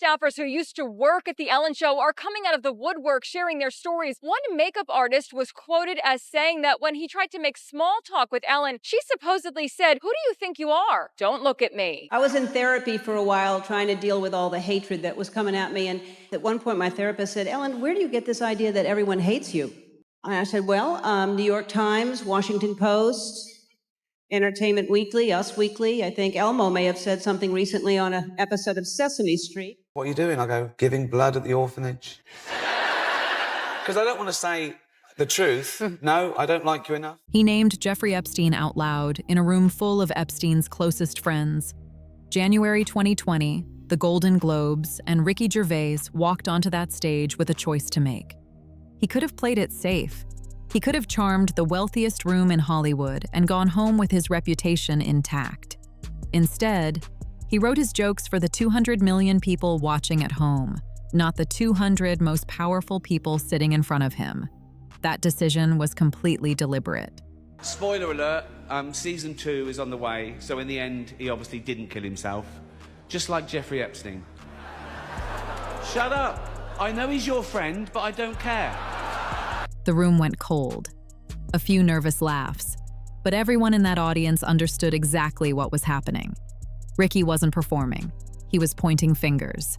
staffers who used to work at The Ellen Show are coming out of the woodwork sharing their stories. One makeup artist was quoted as saying that when he tried to make small talk with Ellen, she supposedly said, "Who do you think you are? Don't look at me." I was in therapy for a while trying to deal with all the hatred that was coming at me. And at one point, my therapist said, "Ellen, where do you get this idea that everyone hates you?" And I said, well, New York Times, Washington Post, Entertainment Weekly, Us Weekly. I think Elmo may have said something recently on an episode of Sesame Street. What are you doing? I go, giving blood at the orphanage. Because I don't want to say the truth. No, I don't like you enough. He named Jeffrey Epstein out loud in a room full of Epstein's closest friends. January 2020, the Golden Globes and Ricky Gervais walked onto that stage with a choice to make. He could have played it safe. He could have charmed the wealthiest room in Hollywood and gone home with his reputation intact. Instead, he wrote his jokes for the 200 million people watching at home, not the 200 most powerful people sitting in front of him. That decision was completely deliberate. Spoiler alert, season 2 is on the way, so in the end, he obviously didn't kill himself. Just like Jeffrey Epstein. Shut up! I know he's your friend, but I don't care. The room went cold. A few nervous laughs. But everyone in that audience understood exactly what was happening. Ricky wasn't performing. He was pointing fingers.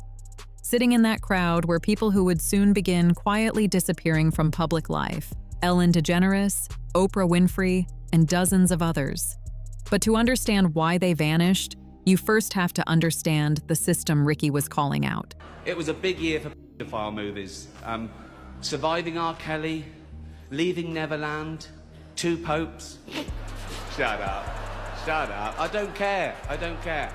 Sitting in that crowd were people who would soon begin quietly disappearing from public life. Ellen DeGeneres, Oprah Winfrey, and dozens of others. But to understand why they vanished, you first have to understand the system Ricky was calling out. It was a big year for pedophile movies. Surviving R. Kelly, Leaving Neverland, 2 popes. Shut up. Shut up. I don't care. I don't care.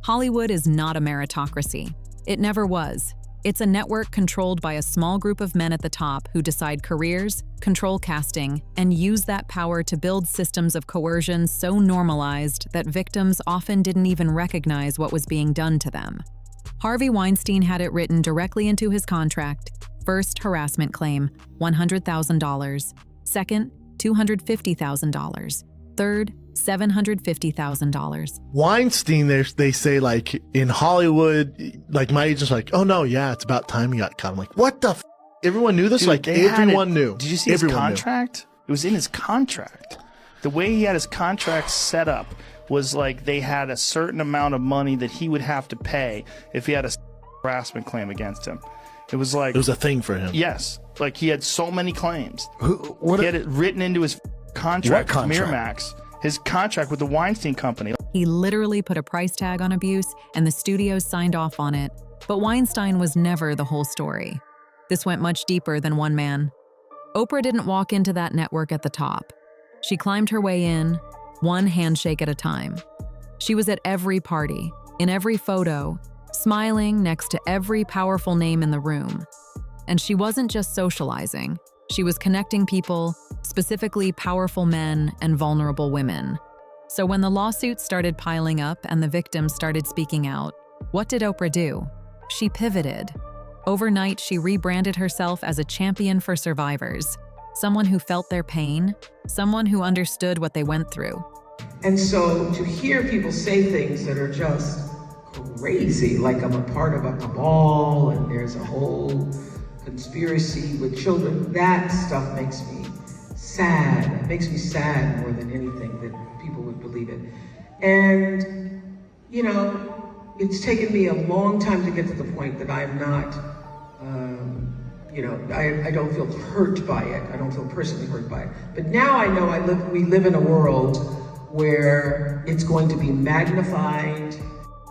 Hollywood is not a meritocracy. It never was. It's a network controlled by a small group of men at the top who decide careers, control casting, and use that power to build systems of coercion so normalized that victims often didn't even recognize what was being done to them. Harvey Weinstein had it written directly into his contract. First harassment claim, $100,000. Second, $250,000. Third, $750,000. Weinstein, they say, like, in Hollywood, like, my agent's like, oh no, yeah, it's about time you got caught. I'm like, what the f? Everyone knew this? Dude, like, everyone knew. Did you see his contract? It was in his contract. The way he had his contract set up was like they had a certain amount of money that he would have to pay if he had a harassment claim against him. It was like... It was a thing for him. Yes. Like, he had so many claims. He had it written into his contract with Miramax. His contract with the Weinstein Company. He literally put a price tag on abuse, and the studios signed off on it. But Weinstein was never the whole story. This went much deeper than one man. Oprah didn't walk into that network at the top. She climbed her way in, one handshake at a time. She was at every party, in every photo, smiling next to every powerful name in the room. And she wasn't just socializing. She was connecting people, specifically powerful men and vulnerable women. So when the lawsuits started piling up and the victims started speaking out, what did Oprah do? She pivoted. Overnight, she rebranded herself as a champion for survivors, someone who felt their pain, someone who understood what they went through. And so to hear people say things that are just crazy, like I'm a part of a cabal and there's a whole conspiracy with children, that stuff makes me sad. It makes me sad more than anything that people would believe it. And, you know, it's taken me a long time to get to the point that I'm not, I don't feel hurt by it. I don't feel personally hurt by it. But now I know we live in a world where it's going to be magnified.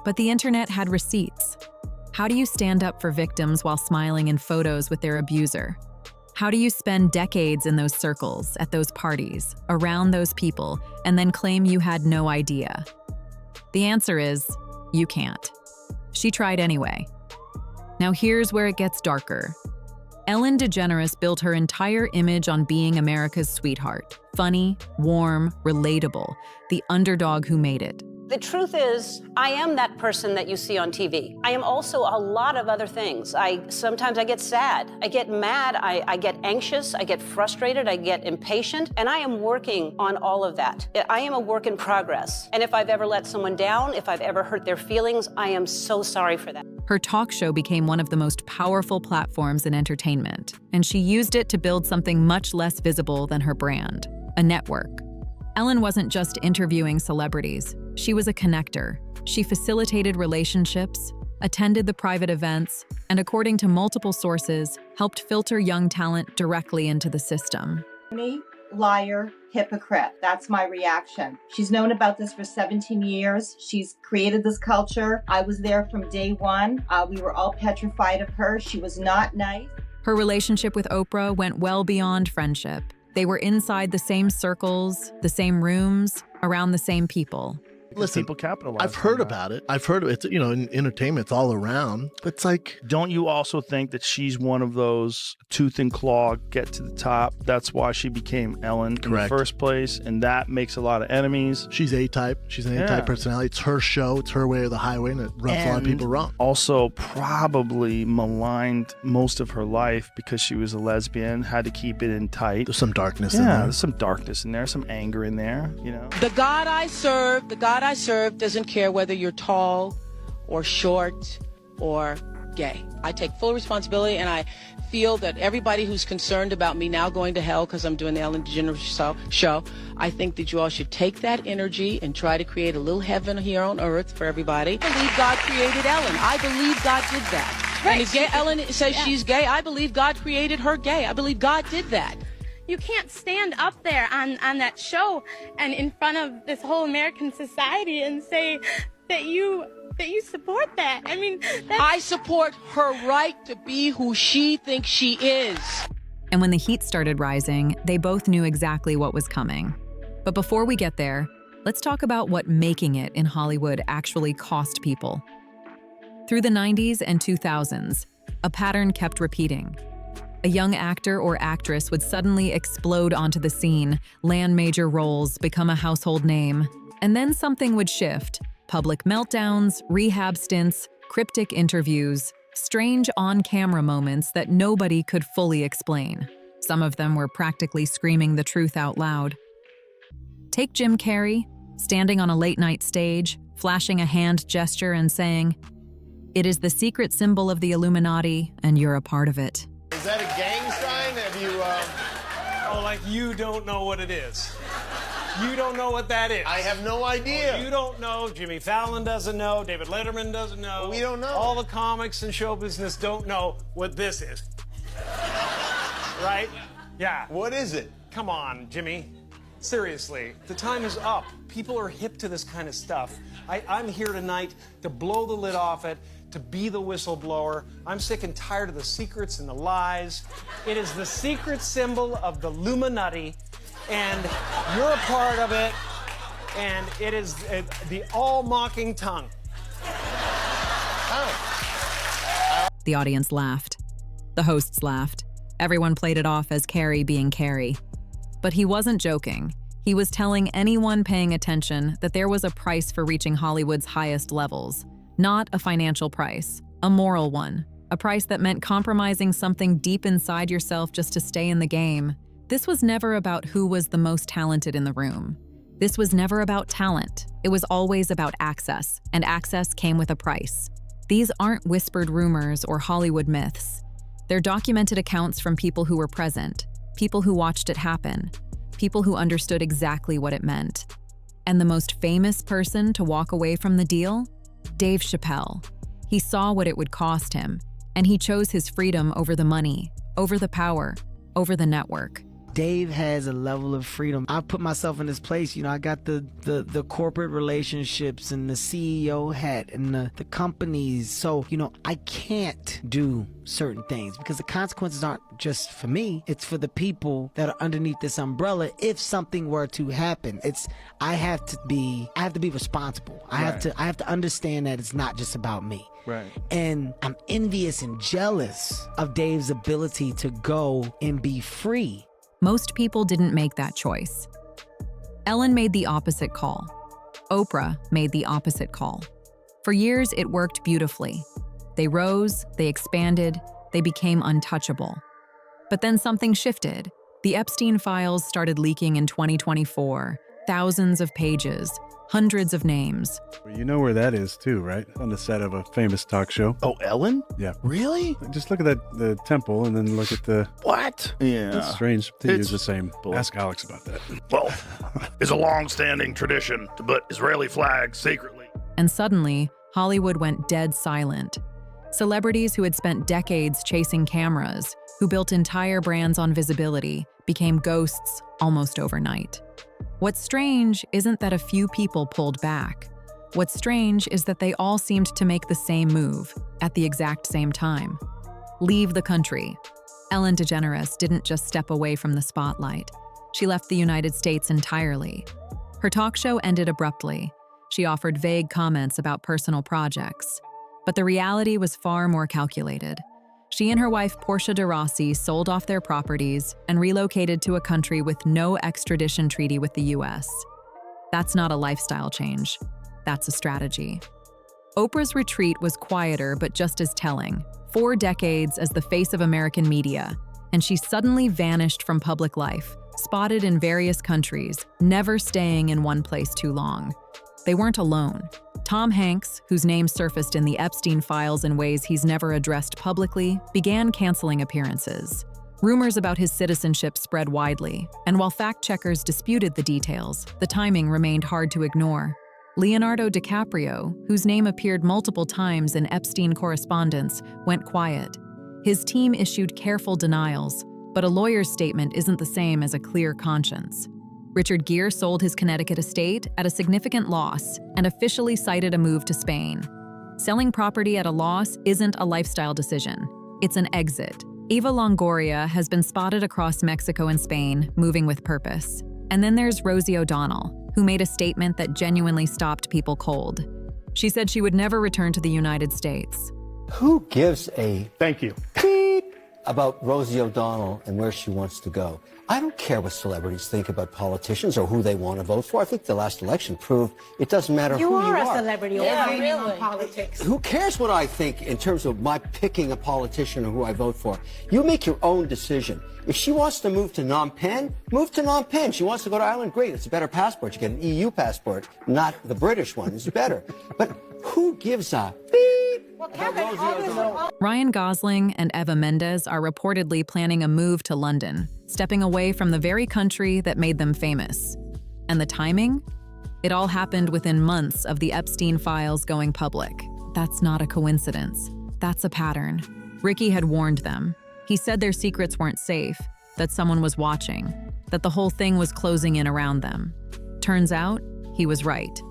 But the internet had receipts. How do you stand up for victims while smiling in photos with their abuser? How do you spend decades in those circles, at those parties, around those people, and then claim you had no idea? The answer is, you can't. She tried anyway. Now here's where it gets darker. Ellen DeGeneres built her entire image on being America's sweetheart. Funny, warm, relatable, the underdog who made it. The truth is, I am that person that you see on TV. I am also a lot of other things. Sometimes I get sad, I get mad, I get anxious, I get frustrated, I get impatient, and I am working on all of that. I am a work in progress. And if I've ever let someone down, if I've ever hurt their feelings, I am so sorry for that. Her talk show became one of the most powerful platforms in entertainment, and she used it to build something much less visible than her brand, a network. Ellen wasn't just interviewing celebrities. She was a connector. She facilitated relationships, attended the private events, and according to multiple sources, helped filter young talent directly into the system. Liar, hypocrite. That's my reaction. She's known about this for 17 years. She's created this culture. I was there from day one. We were all petrified of her. She was not nice. Her relationship with Oprah went well beyond friendship. They were inside the same circles, the same rooms, around the same people. Listen, people capitalize. I've heard about it. I've heard of it. You know, in entertainment, it's all around. But it's like, don't you also think that she's one of those tooth and claw, get to the top? That's why she became Ellen in the first place, and that makes a lot of enemies. She's A-type. She's an A-type personality. It's her show. It's her way or the highway, and it rubs a lot of people wrong. Also, probably maligned most of her life because she was a lesbian. Had to keep it in tight. There's some darkness in there. Yeah, there's some darkness in there, some anger in there. You know, the God I serve doesn't care whether you're tall or short or gay. I take full responsibility, and I feel that everybody who's concerned about me now going to hell because I'm doing the Ellen DeGeneres show, I think that you all should take that energy and try to create a little heaven here on earth for everybody. I believe God created Ellen. I believe God did that. Right. And if gay Ellen says she's gay, I believe God created her gay. I believe God did that. You can't stand up there on that show and in front of this whole American society and say that you support that. I mean, I support her right to be who she thinks she is. And when the heat started rising, they both knew exactly what was coming. But before we get there, let's talk about what making it in Hollywood actually cost people. Through the 90s and 2000s, a pattern kept repeating. A young actor or actress would suddenly explode onto the scene, land major roles, become a household name, and then something would shift. Public meltdowns, rehab stints, cryptic interviews, strange on-camera moments that nobody could fully explain. Some of them were practically screaming the truth out loud. Take Jim Carrey, standing on a late-night stage, flashing a hand gesture and saying, "It is the secret symbol of the Illuminati, and you're a part of it." Is that a gang sign? Have you, Oh, like you don't know what it is. You don't know what that is. I have no idea. Well, you don't know. Jimmy Fallon doesn't know. David Letterman doesn't know. Well, we don't know. All the comics and show business don't know what this is. Right? Yeah. What is it? Come on, Jimmy. Seriously, the time is up. People are hip to this kind of stuff. I'm here tonight to blow the lid off it, to be the whistleblower. I'm sick and tired of the secrets and the lies. It is the secret symbol of the Illuminati, and you're a part of it, and it is the all-mocking tongue. The audience laughed. The hosts laughed. Everyone played it off as Carrey being Carrey. But he wasn't joking. He was telling anyone paying attention that there was a price for reaching Hollywood's highest levels. Not a financial price, a moral one. A price that meant compromising something deep inside yourself just to stay in the game. This was never about who was the most talented in the room. This was never about talent. It was always about access, and access came with a price. These aren't whispered rumors or Hollywood myths. They're documented accounts from people who were present, people who watched it happen, people who understood exactly what it meant. And the most famous person to walk away from the deal? Dave Chappelle. He saw what it would cost him, and he chose his freedom over the money, over the power, over the network. Dave has a level of freedom. I put myself in this place, you know, I got the corporate relationships and the CEO hat and the companies. So, you know, I can't do certain things because the consequences aren't just for me, it's for the people that are underneath this umbrella. If something were to happen, I have to be responsible. I have to understand that it's not just about me. Right. And I'm envious and jealous of Dave's ability to go and be free. Most people didn't make that choice. Ellen made the opposite call. Oprah made the opposite call. For years, it worked beautifully. They rose, they expanded, they became untouchable. But then something shifted. The Epstein files started leaking in 2024, thousands of pages, Hundreds of names. You know where that is too, right? On the set of a famous talk show. Oh, Ellen? Yeah. Really? Just look at the temple and then look at the... What? Yeah. It's strange to use the same. Ask Alex about that. Well, it's a long-standing tradition to put Israeli flags secretly. And suddenly, Hollywood went dead silent. Celebrities who had spent decades chasing cameras, who built entire brands on visibility, became ghosts almost overnight. What's strange isn't that a few people pulled back. What's strange is that they all seemed to make the same move at the exact same time. Leave the country. Ellen DeGeneres didn't just step away from the spotlight. She left the United States entirely. Her talk show ended abruptly. She offered vague comments about personal projects. But the reality was far more calculated. She and her wife, Portia de Rossi, sold off their properties and relocated to a country with no extradition treaty with the US. That's not a lifestyle change. That's a strategy. Oprah's retreat was quieter but just as telling. 4 decades as the face of American media, and she suddenly vanished from public life, spotted in various countries, never staying in one place too long. They weren't alone. Tom Hanks, whose name surfaced in the Epstein files in ways he's never addressed publicly, began canceling appearances. Rumors about his citizenship spread widely, and while fact-checkers disputed the details, the timing remained hard to ignore. Leonardo DiCaprio, whose name appeared multiple times in Epstein correspondence, went quiet. His team issued careful denials, but a lawyer's statement isn't the same as a clear conscience. Richard Gere sold his Connecticut estate at a significant loss and officially cited a move to Spain. Selling property at a loss isn't a lifestyle decision. It's an exit. Eva Longoria has been spotted across Mexico and Spain, moving with purpose. And then there's Rosie O'Donnell, who made a statement that genuinely stopped people cold. She said she would never return to the United States. Who gives a thank you beep about Rosie O'Donnell and where she wants to go? I don't care what celebrities think about politicians or who they want to vote for. I think the last election proved it doesn't matter who you are. You are a celebrity. Yeah, Really. On politics. Who cares what I think in terms of my picking a politician or who I vote for? You make your own decision. If she wants to move to Phnom Penh, move to Phnom Penh. She wants to go to Ireland, great. It's a better passport. You get an EU passport, not the British one. It's better. But who gives a beep about Rosie O'Donnell? Ryan Gosling and Eva Mendes are reportedly planning a move to London, stepping away from the very country that made them famous. And the timing? It all happened within months of the Epstein files going public. That's not a coincidence. That's a pattern. Ricky had warned them. He said their secrets weren't safe, that someone was watching, that the whole thing was closing in around them. Turns out, he was right.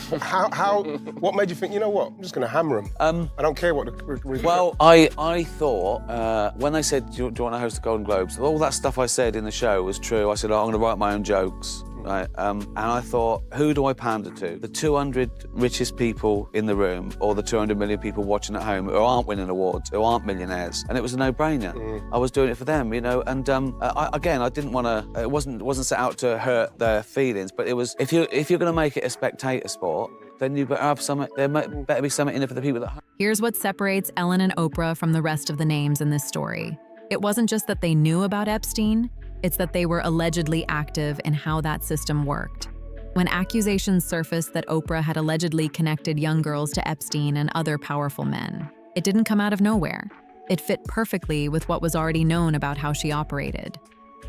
What made you think, you know what, I'm just going to hammer him? I don't care what the... Well, I thought, when they said, do you want to host the Golden Globes, all that stuff I said in the show was true. I said, I'm going to write my own jokes. Right? And I thought, who do I pander to? The 200 richest people in the room or the 200 million people watching at home who aren't winning awards, who aren't millionaires? And it was a no-brainer. I was doing it for them, you know, and I didn't want to, it wasn't set out to hurt their feelings, but it was, if you're going to make it a spectator sport, then you better have something, better be something in it for the people at home. Here's what separates Ellen and Oprah from the rest of the names in this story. It wasn't just that they knew about Epstein, it's that they were allegedly active in how that system worked. When accusations surfaced that Oprah had allegedly connected young girls to Epstein and other powerful men, it didn't come out of nowhere. It fit perfectly with what was already known about how she operated.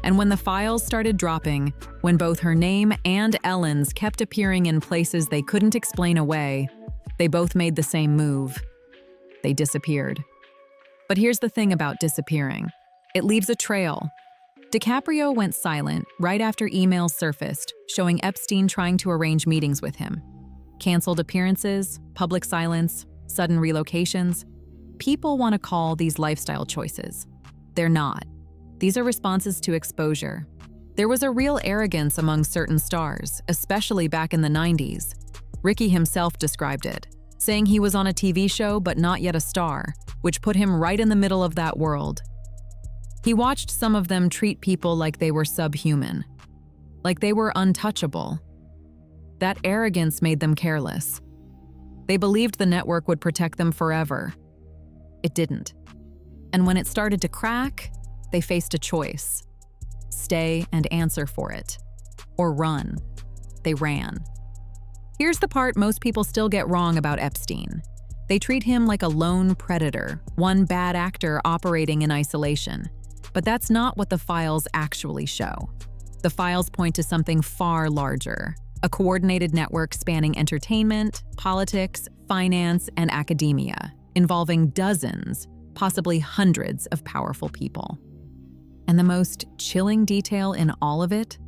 And when the files started dropping, when both her name and Ellen's kept appearing in places they couldn't explain away, they both made the same move. They disappeared. But here's the thing about disappearing. It leaves a trail. DiCaprio went silent right after emails surfaced showing Epstein trying to arrange meetings with him. Canceled appearances, public silence, sudden relocations. People want to call these lifestyle choices. They're not. These are responses to exposure. There was a real arrogance among certain stars, especially back in the 90s. Ricky himself described it, saying he was on a TV show but not yet a star, which put him right in the middle of that world. He watched some of them treat people like they were subhuman, like they were untouchable. That arrogance made them careless. They believed the network would protect them forever. It didn't. And when it started to crack, they faced a choice. Stay and answer for it. Or run. They ran. Here's the part most people still get wrong about Epstein. They treat him like a lone predator, one bad actor operating in isolation. But that's not what the files actually show. The files point to something far larger, a coordinated network spanning entertainment, politics, finance, and academia, involving dozens, possibly hundreds of powerful people. And the most chilling detail in all of it?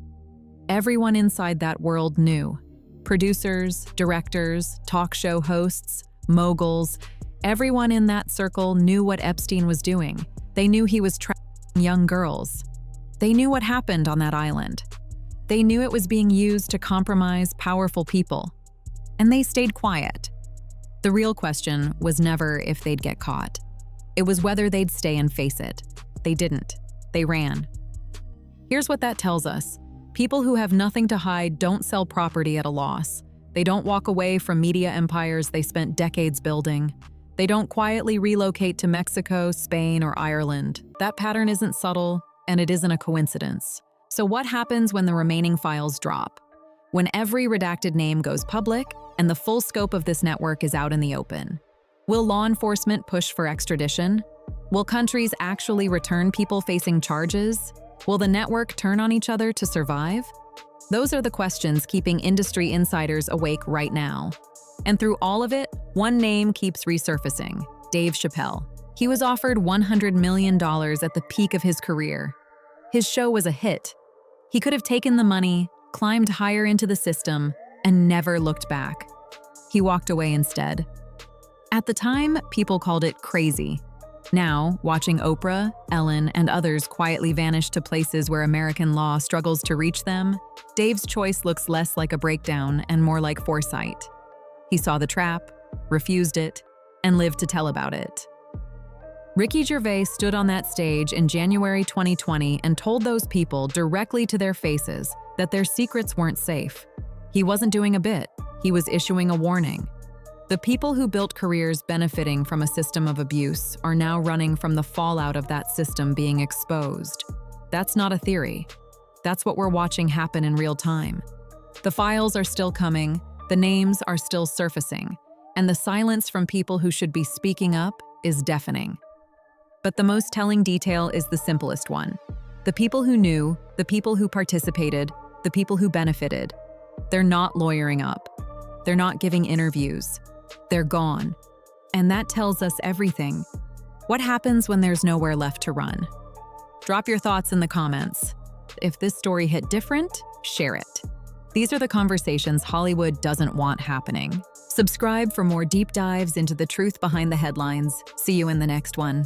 Everyone inside that world knew. Producers, directors, talk show hosts, moguls, everyone in that circle knew what Epstein was doing. They knew he was trafficking young girls. They knew what happened on that island. They knew it was being used to compromise powerful people. And they stayed quiet. The real question was never if they'd get caught. It was whether they'd stay and face it. They didn't. They ran. Here's what that tells us. People who have nothing to hide don't sell property at a loss. They don't walk away from media empires they spent decades building. They don't quietly relocate to Mexico, Spain, or Ireland. That pattern isn't subtle, and it isn't a coincidence. So what happens when the remaining files drop? When every redacted name goes public and the full scope of this network is out in the open? Will law enforcement push for extradition? Will countries actually return people facing charges? Will the network turn on each other to survive? Those are the questions keeping industry insiders awake right now. And through all of it, one name keeps resurfacing: Dave Chappelle. He was offered $100 million at the peak of his career. His show was a hit. He could have taken the money, climbed higher into the system, and never looked back. He walked away instead. At the time, people called it crazy. Now, watching Oprah, Ellen, and others quietly vanish to places where American law struggles to reach them, Dave's choice looks less like a breakdown and more like foresight. He saw the trap, refused it, and lived to tell about it. Ricky Gervais stood on that stage in January 2020 and told those people directly to their faces that their secrets weren't safe. He wasn't doing a bit, he was issuing a warning. The people who built careers benefiting from a system of abuse are now running from the fallout of that system being exposed. That's not a theory. That's what we're watching happen in real time. The files are still coming, the names are still surfacing, and the silence from people who should be speaking up is deafening. But the most telling detail is the simplest one. The people who knew, the people who participated, the people who benefited, they're not lawyering up. They're not giving interviews. They're gone. And that tells us everything. What happens when there's nowhere left to run? Drop your thoughts in the comments. If this story hit different, share it. These are the conversations Hollywood doesn't want happening. Subscribe for more deep dives into the truth behind the headlines. See you in the next one.